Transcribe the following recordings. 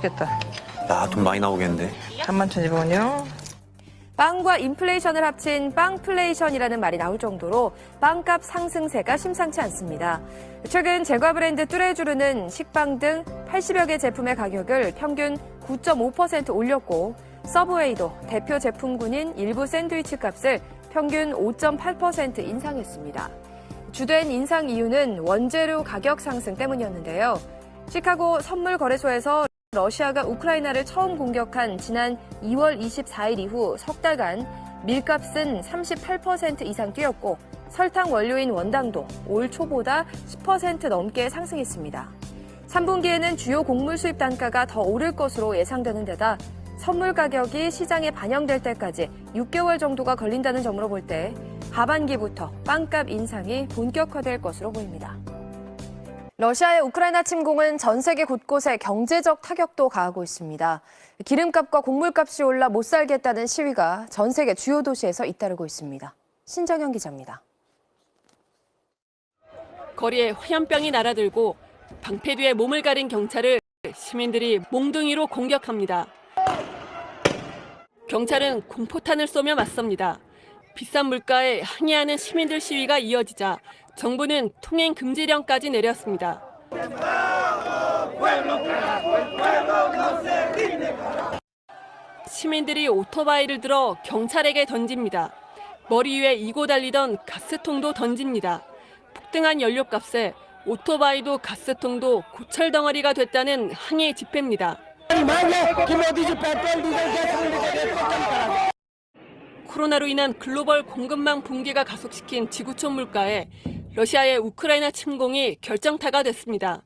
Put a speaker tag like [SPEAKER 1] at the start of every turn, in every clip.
[SPEAKER 1] 미치겠다.
[SPEAKER 2] 야, 돈 많이 나오겠는데.
[SPEAKER 1] 31,200원이요?
[SPEAKER 3] 빵과 인플레이션을 합친 빵플레이션이라는 말이 나올 정도로 빵값 상승세가 심상치 않습니다. 최근 제과 브랜드 뚜레쥬르는 식빵 등 80여 개 제품의 가격을 평균 9.5% 올렸고 서브웨이도 대표 제품군인 일부 샌드위치 값을 평균 5.8% 인상했습니다. 주된 인상 이유는 원재료 가격 상승 때문이었는데요. 시카고 선물거래소에서 러시아가 우크라이나를 처음 공격한 지난 2월 24일 이후 석 달간 밀값은 38% 이상 뛰었고 설탕 원료인 원당도 올 초보다 10% 넘게 상승했습니다. 3분기에는 주요 곡물 수입 단가가 더 오를 것으로 예상되는 데다 선물 가격이 시장에 반영될 때까지 6개월 정도가 걸린다는 점으로 볼 때 하반기부터 빵값 인상이 본격화될 것으로 보입니다. 러시아의 우크라이나 침공은 전 세계 곳곳에 경제적 타격도 가하고 있습니다. 기름값과 곡물값이 올라 못 살겠다는 시위가 전 세계 주요 도시에서 잇따르고 있습니다. 신정현 기자입니다.
[SPEAKER 4] 거리에 화염병이 날아들고 방패 뒤에 몸을 가린 경찰을 시민들이 몽둥이로 공격합니다. 경찰은 공포탄을 쏘며 맞섭니다. 비싼 물가에 항의하는 시민들 시위가 이어지자 정부는 통행 금지령까지 내렸습니다. 시민들이 오토바이를 들어 경찰에게 던집니다. 머리 위에 이고 달리던 가스통도 던집니다. 폭등한 연료값에 오토바이도 가스통도 고철 덩어리가 됐다는 항의 집회입니다. 코로나로 인한 글로벌 공급망 붕괴가 가속시킨 지구촌 물가에 러시아의 우크라이나 침공이 결정타가 됐습니다.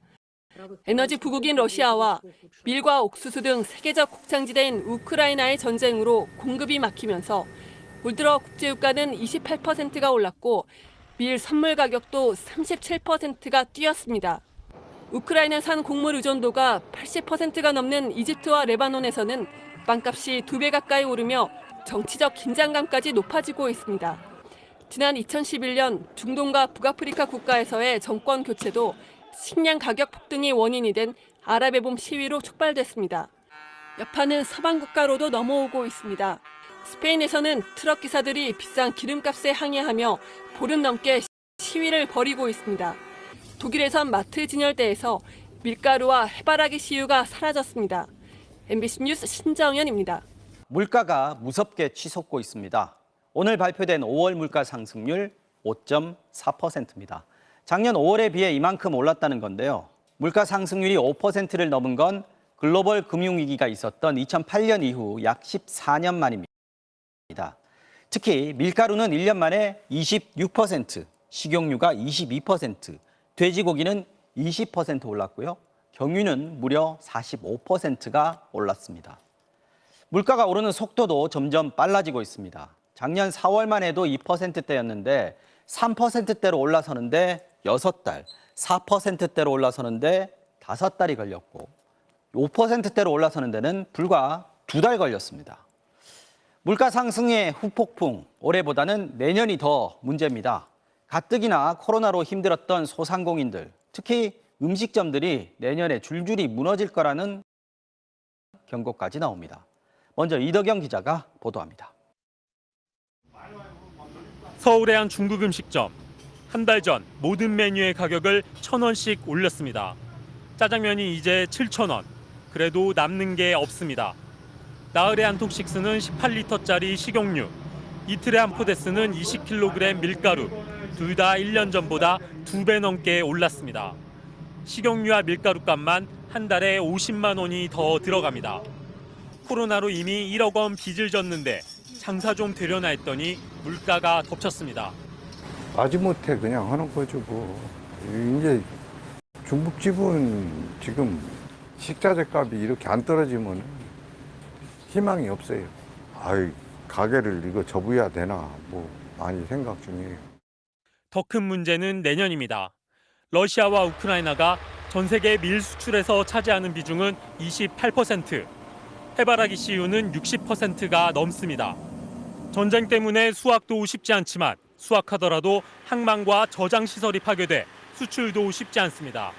[SPEAKER 4] 에너지 부국인 러시아와 밀과 옥수수 등 세계적 곡창지대인 우크라이나의 전쟁으로 공급이 막히면서 올 들어 국제유가는 28%가 올랐고 밀 선물 가격도 37%가 뛰었습니다. 우크라이나산 곡물 의존도가 80%가 넘는 이집트와 레바논에서는 빵값이 2배 가까이 오르며 정치적 긴장감까지 높아지고 있습니다. 지난 2011년 중동과 북아프리카 국가에서의 정권 교체도 식량 가격 폭등이 원인이 된 아랍의 봄 시위로 촉발됐습니다. 여파는 서방 국가로도 넘어오고 있습니다. 스페인에서는 트럭 기사들이 비싼 기름값에 항의하며 보름 넘게 시위를 벌이고 있습니다. 독일에선 마트 진열대에서 밀가루와 해바라기 씨유가 사라졌습니다. MBC 뉴스 신정현입니다.
[SPEAKER 5] 물가가 무섭게 치솟고 있습니다. 오늘 발표된 5월 물가 상승률 5.4%입니다. 작년 5월에 비해 이만큼 올랐다는 건데요. 물가 상승률이 5%를 넘은 건 글로벌 금융위기가 있었던 2008년 이후 약 14년 만입니다. 특히 밀가루는 1년 만에 26%, 식용유가 22%, 돼지고기는 20% 올랐고요. 경유는 무려 45%가 올랐습니다. 물가가 오르는 속도도 점점 빨라지고 있습니다. 작년 4월만 해도 2%대였는데 3%대로 올라서는데 6달, 4%대로 올라서는데 5달이 걸렸고 5%대로 올라서는 데는 불과 2달 걸렸습니다. 물가 상승의 후폭풍, 올해보다는 내년이 더 문제입니다. 가뜩이나 코로나로 힘들었던 소상공인들, 특히 음식점들이 내년에 줄줄이 무너질 거라는 경고까지 나옵니다. 먼저 이덕영 기자가 보도합니다.
[SPEAKER 6] 서울의 한 중국 음식점. 한 달 전 모든 메뉴의 가격을 1,000원씩 올렸습니다. 짜장면이 이제 7,000원. 그래도 남는 게 없습니다. 나흘에 한 톡씩 쓰는 18리터짜리 식용유, 이틀에 한 포대 쓰는 20kg 밀가루, 둘 다 1년 전보다 2배 넘게 올랐습니다. 식용유와 밀가루 값만 한 달에 50만 원이 더 들어갑니다. 코로나로 이미 1억 원 빚을 졌는데 장사 좀 되려나 했더니 물가가 덮쳤습니다.
[SPEAKER 7] 마지못해 그냥 하는 거죠 뭐. 이제 중국집은 지금 식자재 값이 이렇게 안 떨어지면 희망이 없어요. 아이, 가게를 이거 접어야 되나 뭐 많이 생각 중이에요.
[SPEAKER 6] 더 큰 문제는 내년입니다. 러시아와 우크라이나가 전 세계 밀 수출에서 차지하는 비중은 28%, 해바라기 씨유는 60%가 넘습니다. 전쟁 때문에 수확도 쉽지 않지만 수확하더라도 항만과 저장 시설이 파괴돼 수출도 쉽지 않습니다.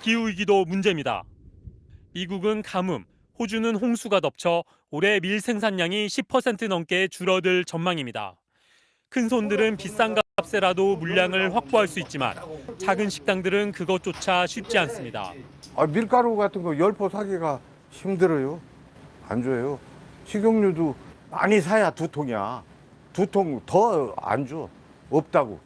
[SPEAKER 6] 기후위기도 문제입니다. 미국은 가뭄, 호주는 홍수가 덮쳐 올해 밀 생산량이 10% 넘게 줄어들 전망입니다. 큰 손들은 비싼 값에라도 물량을 확보할 수 있지만 작은 식당들은 그것조차 쉽지 않습니다.
[SPEAKER 7] 밀가루 같은 거 10포 사기가 힘들어요. 안 줘요. 식용유도 많이 사야 2통이야. 2통 더 안 줘. 없다고.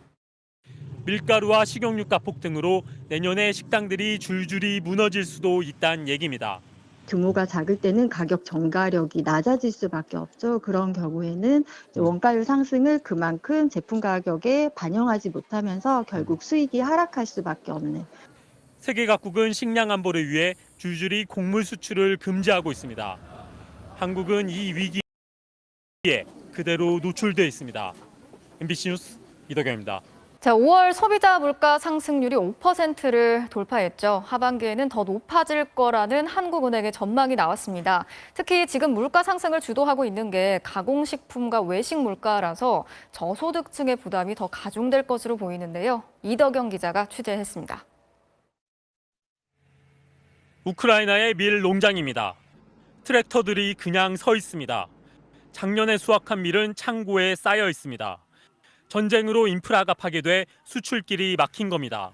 [SPEAKER 6] 밀가루와 식용유가 폭등으로 내년에 식당들이 줄줄이 무너질 수도 있다는 얘기입니다.
[SPEAKER 1] 규모가 작을 때는 가격 전가력이 낮아질 수밖에 없죠. 그런 경우에는 원가율 상승을 그만큼 제품 가격에 반영하지 못하면서 결국 수익이 하락할 수밖에 없는.
[SPEAKER 6] 세계 각국은 식량 안보를 위해 줄줄이 곡물 수출을 금지하고 있습니다. 한국은 이 위기에 그대로 노출돼 있습니다. MBC 뉴스 이덕영입니다.
[SPEAKER 8] 자, 5월 소비자 물가 상승률이 5%를 돌파했죠. 하반기에는 더 높아질 거라는 한국은행의 전망이 나왔습니다. 특히 지금 물가 상승을 주도하고 있는 게 가공식품과 외식 물가라서 저소득층의 부담이 더 가중될 것으로 보이는데요. 이덕영 기자가 취재했습니다.
[SPEAKER 6] 우크라이나의 밀 농장입니다. 트랙터들이 그냥 서 있습니다. 작년에 수확한 밀은 창고에 쌓여 있습니다. 전쟁으로 인프라가 파괴돼 수출길이 막힌 겁니다.